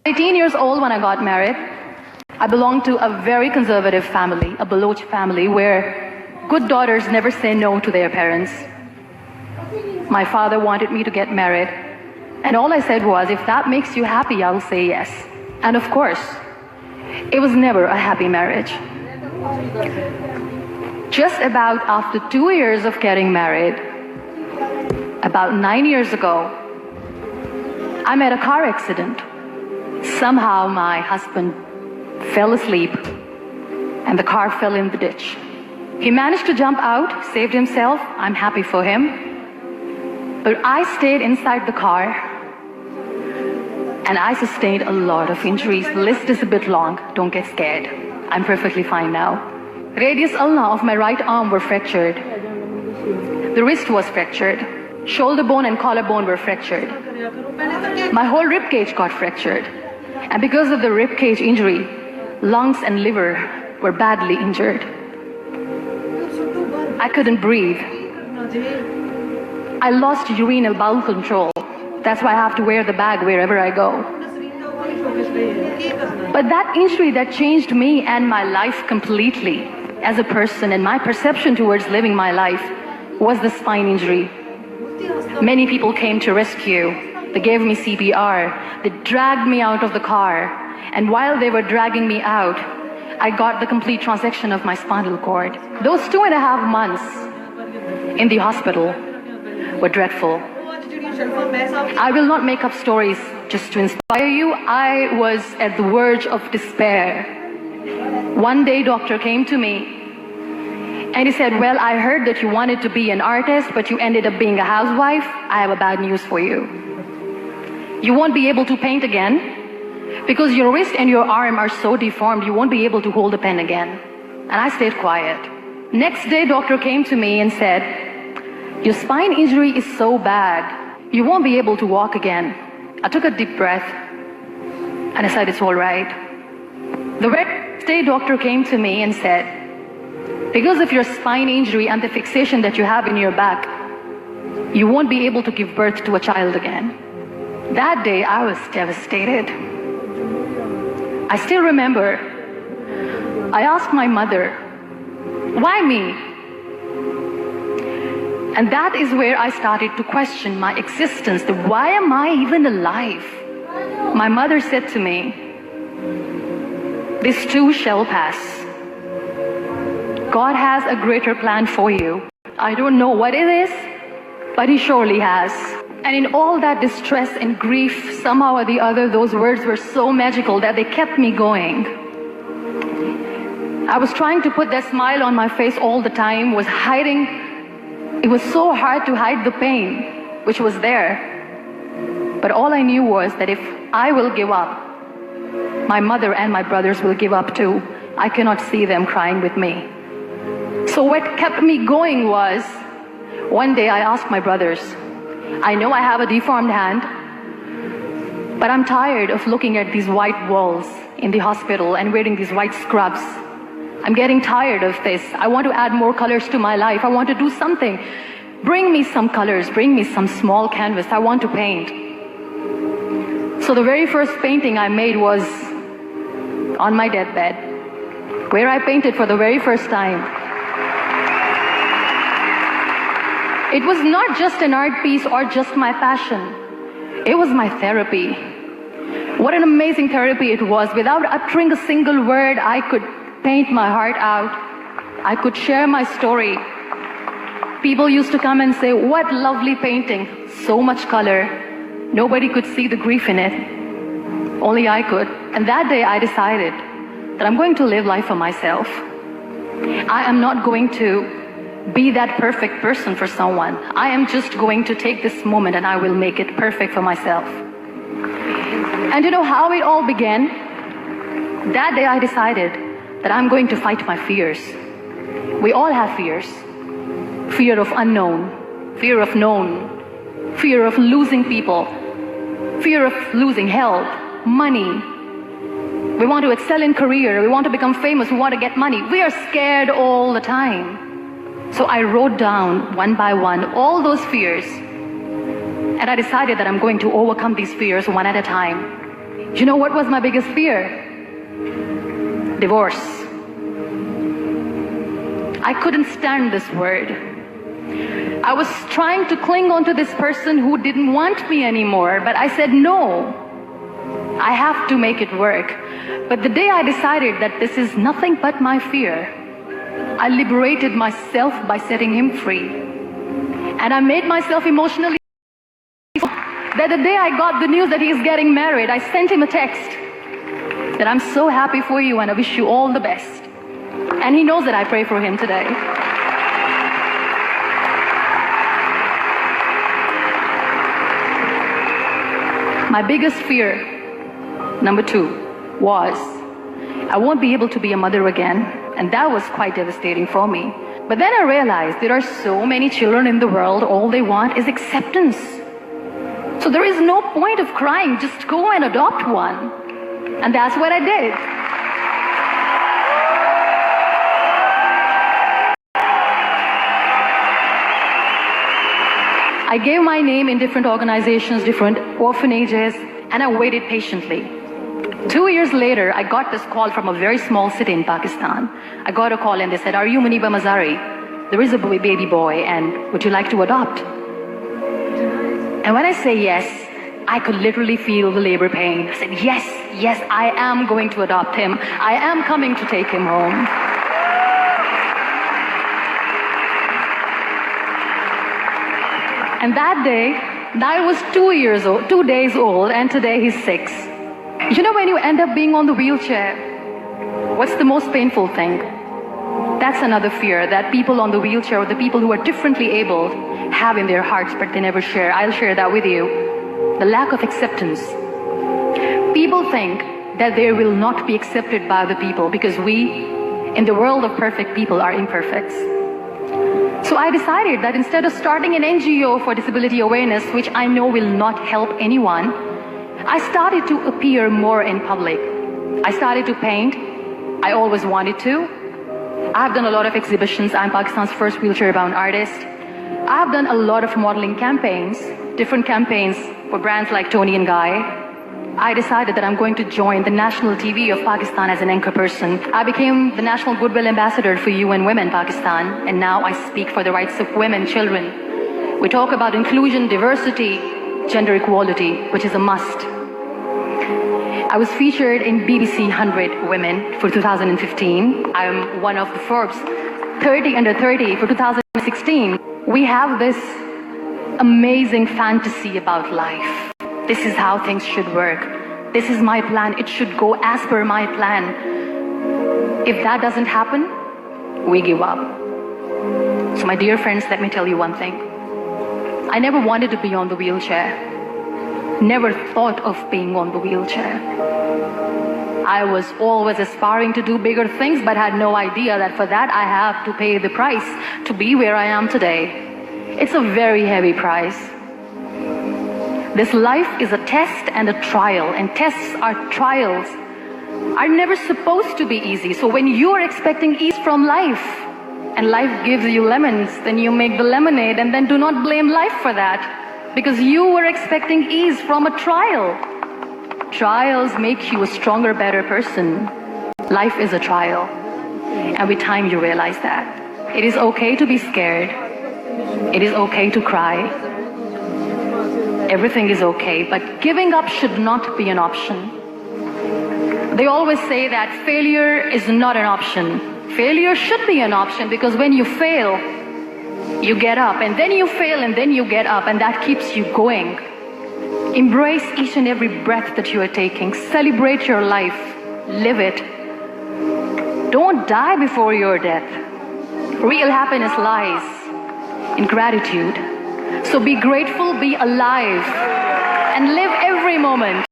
18 years old when I got married. I belonged to a very conservative family, a Baloch family, where good daughters never say no to their parents. My father wanted me to get married, and all I said was, if that makes you happy, I'll say yes. And of course, it was never a happy marriage. Just about after 2 years of getting married, about 9 years ago, I met a car accident. Somehow my husband fell asleep and the car fell in the ditch. He managed to jump out, saved himself. I'm happy for him. But I stayed inside the car and I sustained a lot of injuries. The list is a bit long. Don't get scared. I'm perfectly fine now. Radius ulna of my right arm were fractured. The wrist was fractured. Shoulder bone and collarbone were fractured. My whole rib cage got fractured. And because of the rib cage injury, lungs and liver were badly injured. I couldn't breathe. I lost urinary bowel control. That's why I have to wear the bag wherever I go. But that injury that changed me and my life completely as a person and my perception towards living my life was the spine injury. Many people came to rescue. They gave me CPR. They dragged me out of the car. And while they were dragging me out, I got the complete transection of my spinal cord. Those 2.5 months in the hospital were dreadful. I will not make up stories just to inspire you. I was at the verge of despair. One day, doctor came to me and he said, well, I heard that you wanted to be an artist, but you ended up being a housewife. I have a bad news for you. You won't be able to paint again because your wrist and your arm are so deformed, you won't be able to hold a pen again. And I stayed quiet. Next day, doctor came to me and said, your spine injury is so bad, you won't be able to walk again. I took a deep breath and I said, it's all right. The next day, doctor came to me and said, because of your spine injury and the fixation that you have in your back, you won't be able to give birth to a child again. That day, I was devastated. I still remember, I asked my mother, why me? And that is where I started to question my existence. Why am I even alive? My mother said to me, this too shall pass. God has a greater plan for you. I don't know what it is, but He surely has. And in all that distress and grief, somehow or the other, those words were so magical that they kept me going. I was trying to put that smile on my face all the time, was hiding. It was so hard to hide the pain, which was there. But all I knew was that if I will give up, my mother and my brothers will give up too. I cannot see them crying with me. So what kept me going was, one day I asked my brothers, I know I have a deformed hand, but I'm tired of looking at these white walls in the hospital and wearing these white scrubs. I'm getting tired of this. I want to add more colors to my life. I want to do something. Bring me some colors, bring me some small canvas. I want to paint. So the very first painting I made was on my deathbed, where I painted for the very first time. It was not just an art piece or just my passion. It was my therapy. What an amazing therapy it was. Without uttering a single word, I could paint my heart out. I could share my story. People used to come and say, what lovely painting. So much color. Nobody could see the grief in it. Only I could. And that day I decided that I'm going to live life for myself. I am not going to be that perfect person for someone. I am just going to take this moment and I will make it perfect for myself. And you know how it all began? That day I decided that I'm going to fight my fears. We all have fears. Fear of unknown, fear of known, fear of losing people, fear of losing health, money. We want to excel in career, we want to become famous, we want to get money. We are scared all the time. So I wrote down one by one all those fears, and I decided that I'm going to overcome these fears one at a time. You know what was my biggest fear? Divorce. I couldn't stand this word. I was trying to cling on to this person who didn't want me anymore, but I said no. I have to make it work. But the day I decided that this is nothing but my fear, I liberated myself by setting him free. And I made myself emotionally that the day I got the news that he's getting married, I sent him a text that I'm so happy for you and I wish you all the best. And he knows that I pray for him today. My biggest fear, number 2, was I won't be able to be a mother again, and that was quite devastating for me. But then I realized there are so many children in the world, all they want is acceptance. So there is no point of crying, just go and adopt one. And that's what I did. I gave my name in different organizations, different orphanages, and I waited patiently. 2 years later, I got this call from a very small city in Pakistan. I got a call and they said, "Are you MUNIBA Mazari? There is a baby boy and would you like to adopt?" And when I say yes, I could literally feel the labor pain. I said, yes, I am going to adopt him. I am coming to take him home. And that day, I was 2 days old, and today he's 6. You know, when you end up being on the wheelchair, what's the most painful thing? That's another fear that people on the wheelchair or the people who are differently abled have in their hearts, but they never share. I'll share that with you. The lack of acceptance. People think that they will not be accepted by the people because we, in the world of perfect people, are imperfect. So I decided that instead of starting an NGO for disability awareness, which I know will not help anyone, I started to appear more in public. I started to paint. I always wanted to. I've done a lot of exhibitions. I'm Pakistan's first wheelchair-bound artist. I've done a lot of modeling campaigns, different campaigns for brands like Tony and Guy. I decided that I'm going to join the national TV of Pakistan as an anchor person. I became the National Goodwill Ambassador for UN Women Pakistan, and now I speak for the rights of women, children. We talk about inclusion, diversity, gender equality, which is a must. I was featured in BBC 100 Women for 2015. I am one of the Forbes 30 under 30 for 2016. We have this amazing fantasy about life. This is how things should work. This is my plan. It should go as per my plan. If that doesn't happen, we give up. So my dear friends, let me tell you one thing. I never wanted to be on the wheelchair. Never thought of being on the wheelchair. I was always aspiring to do bigger things, but had no idea that for that I have to pay the price to be where I am today. It's a very heavy price. This life is a test and a trial, and tests are trials are never supposed to be easy. So when you are expecting ease from life, and life gives you lemons, then you make the lemonade, and then do not blame life for that, because you were expecting ease from a trial. Trials make you a stronger, better person. Life is a trial, and with time you realize that. It is okay to be scared. It is okay to cry. Everything is okay, but giving up should not be an option. They always say that failure is not an option. Failure should be an option, because when you fail, you get up, and then you fail, and then you get up, and that keeps you going. Embrace each and every breath that you are taking. Celebrate your life. Live it. Don't die before your death. Real happiness lies in gratitude. So be grateful, be alive, and live every moment.